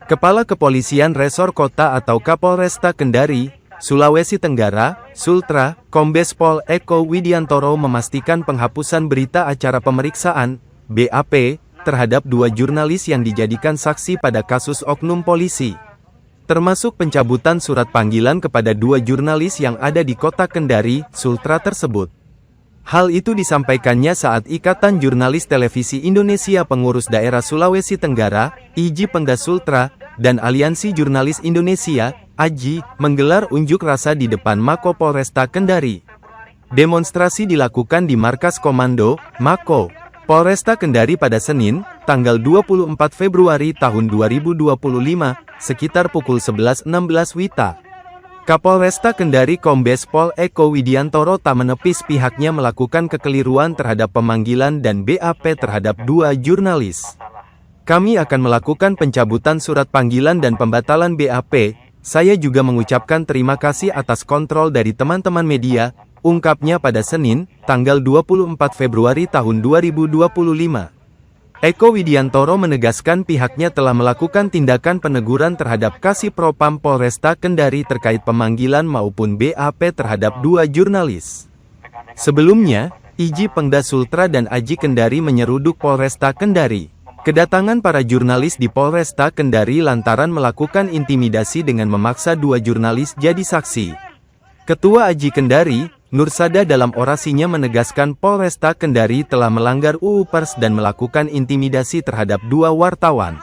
Kepala Kepolisian Resor Kota atau Kapolresta Kendari, Sulawesi Tenggara, Sultra, Kombes Pol Eko Widiantoro memastikan penghapusan berita acara pemeriksaan, BAP, terhadap 2 jurnalis yang dijadikan saksi pada kasus oknum polisi. Termasuk pencabutan surat panggilan kepada 2 jurnalis yang ada di Kota Kendari, Sultra tersebut. Hal itu disampaikannya saat Ikatan Jurnalis Televisi Indonesia Pengurus Daerah Sulawesi Tenggara, IJI Pengda Sultra, dan Aliansi Jurnalis Indonesia, AJI, menggelar unjuk rasa di depan Mako Polresta Kendari. Demonstrasi dilakukan di Markas Komando, Mako, Polresta Kendari pada Senin, tanggal 24 Februari tahun 2025, sekitar pukul 11.16 WITA. Kapolresta Kendari Kombes Pol Eko Widiantoro tak menepis pihaknya melakukan kekeliruan terhadap pemanggilan dan BAP terhadap 2 jurnalis. Kami akan melakukan pencabutan surat panggilan dan pembatalan BAP. Saya juga mengucapkan terima kasih atas kontrol dari teman-teman media, ungkapnya pada Senin, tanggal 24 Februari tahun 2025. Eko Widiantoro menegaskan pihaknya telah melakukan tindakan peneguran terhadap Kasipropam Polresta Kendari terkait pemanggilan maupun BAP terhadap 2 jurnalis. Sebelumnya, IJI Pengda Sultra dan AJI Kendari menyeruduk Polresta Kendari. Kedatangan para jurnalis di Polresta Kendari lantaran melakukan intimidasi dengan memaksa 2 jurnalis jadi saksi. Ketua AJI Kendari, Nursada dalam orasinya menegaskan Polresta Kendari telah melanggar UU Pers dan melakukan intimidasi terhadap 2 wartawan.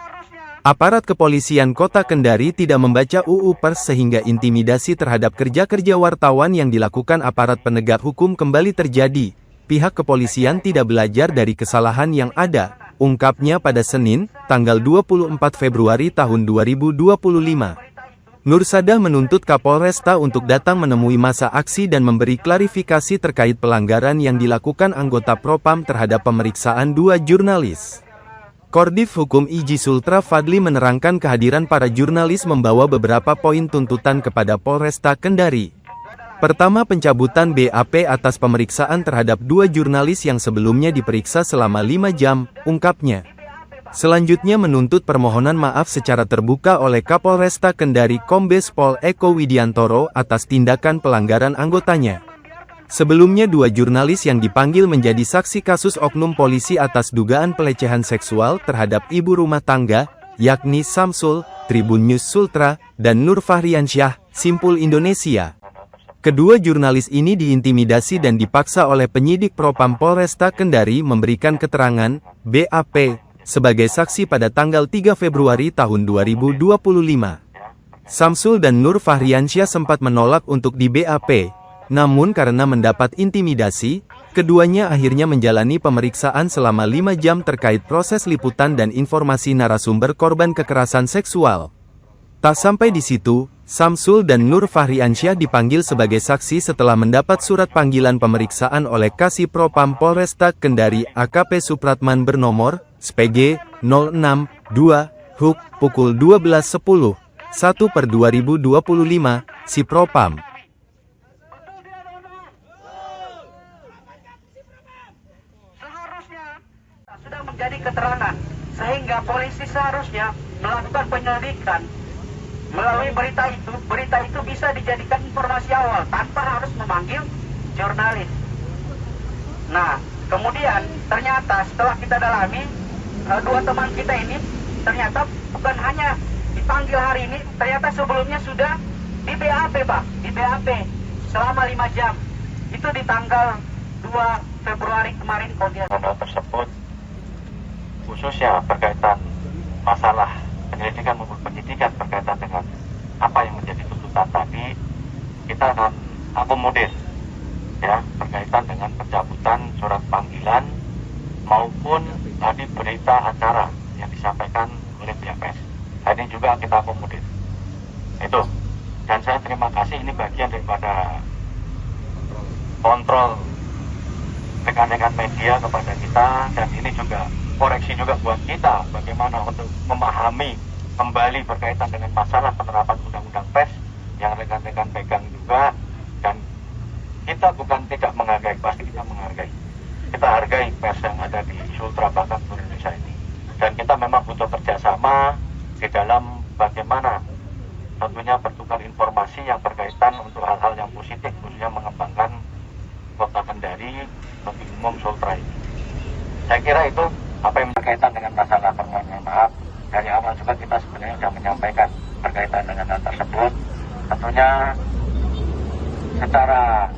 Aparat kepolisian Kota Kendari tidak membaca UU Pers sehingga intimidasi terhadap kerja-kerja wartawan yang dilakukan aparat penegak hukum kembali terjadi. Pihak kepolisian tidak belajar dari kesalahan yang ada, ungkapnya pada Senin, tanggal 24 Februari tahun 2025. Nursadah menuntut Kapolresta untuk datang menemui masa aksi dan memberi klarifikasi terkait pelanggaran yang dilakukan anggota Propam terhadap pemeriksaan 2 jurnalis. Kordif Hukum IJI Sultra Fadli menerangkan kehadiran para jurnalis membawa beberapa poin tuntutan kepada Polresta Kendari. Pertama, pencabutan BAP atas pemeriksaan terhadap 2 jurnalis yang sebelumnya diperiksa selama 5 jam, ungkapnya. Selanjutnya menuntut permohonan maaf secara terbuka oleh Kapolresta Kendari Kombes Pol Eko Widiantoro atas tindakan pelanggaran anggotanya. Sebelumnya 2 jurnalis yang dipanggil menjadi saksi kasus oknum polisi atas dugaan pelecehan seksual terhadap ibu rumah tangga, yakni Samsul, Tribun News Sultra, dan Nur Fahriansyah, Simpul Indonesia. Kedua jurnalis ini diintimidasi dan dipaksa oleh penyidik Propam Polresta Kendari memberikan keterangan, BAP, sebagai saksi pada tanggal 3 Februari tahun 2025. Samsul dan Nur Fahriansyah sempat menolak untuk di BAP, namun karena mendapat intimidasi, keduanya akhirnya menjalani pemeriksaan selama 5 jam terkait proses liputan dan informasi narasumber korban kekerasan seksual. Tak sampai di situ, Samsul dan Nur Fahriansyah dipanggil sebagai saksi setelah mendapat surat panggilan pemeriksaan oleh Kasipropam Polresta Kendari AKP Supratman bernomor SPG 062 Huk pukul 12.10 1/2025 si Propam. Seharusnya sudah menjadi keterangan sehingga polisi seharusnya melakukan penyelidikan. Melalui berita itu bisa dijadikan informasi awal tanpa harus memanggil jurnalis. Nah, kemudian ternyata setelah kita dalami, 2 teman kita ini ternyata bukan hanya dipanggil hari ini, ternyata sebelumnya sudah di BAP, Pak. Di BAP selama 5 jam. Itu di tanggal 2 Februari kemarin tersebut, khususnya berkaitan masalah penyelidikan maupun penyidikan berkaitan dengan apa yang menjadi tuntutan tadi, kita akan akomodir ya berkaitan dengan pencabutan surat panggilan maupun tadi berita acara yang disampaikan oleh pihak pers. Ini juga kita akomodir. Itu. Dan saya terima kasih, ini bagian daripada kontrol rekan-rekan media kepada kita, dan ini juga koreksi juga buat kita bagaimana untuk memahami kembali berkaitan dengan masalah penerapan undang-undang pers yang rekan-rekan pegang juga. Dan kita bukan tidak menghargai, pasti kita menghargai. Kita hargai pers yang ada di Sultra bahkan Indonesia ini. Dan kita memang butuh kerjasama di dalam bagaimana tentunya bertukar informasi yang berkaitan untuk hal-hal yang positif, khususnya mengembangkan Kota Kendari, lebih umum Sultra ini. Saya kira itu apa yang berkaitan dengan masalah permohonan maaf. Dari awal juga kita sebenarnya sudah menyampaikan berkaitan dengan hal tersebut. Tentunya secara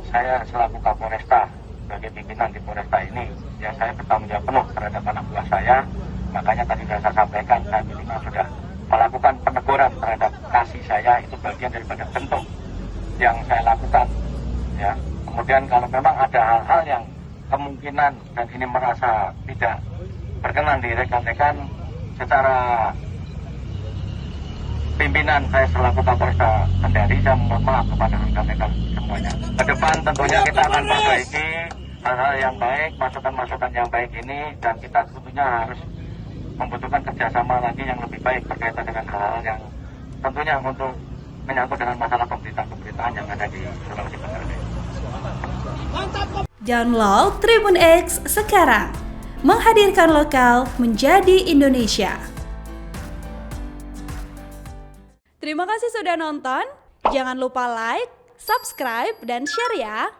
saya selaku Kapolresta, sebagai pimpinan di Polresta ini, ya saya bertanggung jawab penuh terhadap anak buah saya. Makanya tadi sudah saya sampaikan, saya minimal sudah melakukan peneguran terhadap kasih saya, itu bagian daripada bentuk yang saya lakukan. Ya, kemudian kalau memang ada hal-hal yang kemungkinan dan ini merasa tidak berkenan di rekan-rekan, secara pimpinan saya selaku Kapolresta Kendari, saya mohon maaf kepada rekan-rekan semuanya. Ke depan tentunya kita akan perbaiki hal-hal yang baik, masukan-masukan yang baik ini, dan kita tentunya harus membutuhkan kerjasama lagi yang lebih baik berkaitan dengan hal-hal yang tentunya untuk menyangkut dengan masalah pemerintahan yang ada di Sulawesi Tenggara. Download Tribun X sekarang, menghadirkan lokal menjadi Indonesia. Terima kasih sudah nonton. Jangan lupa like, subscribe, dan share ya.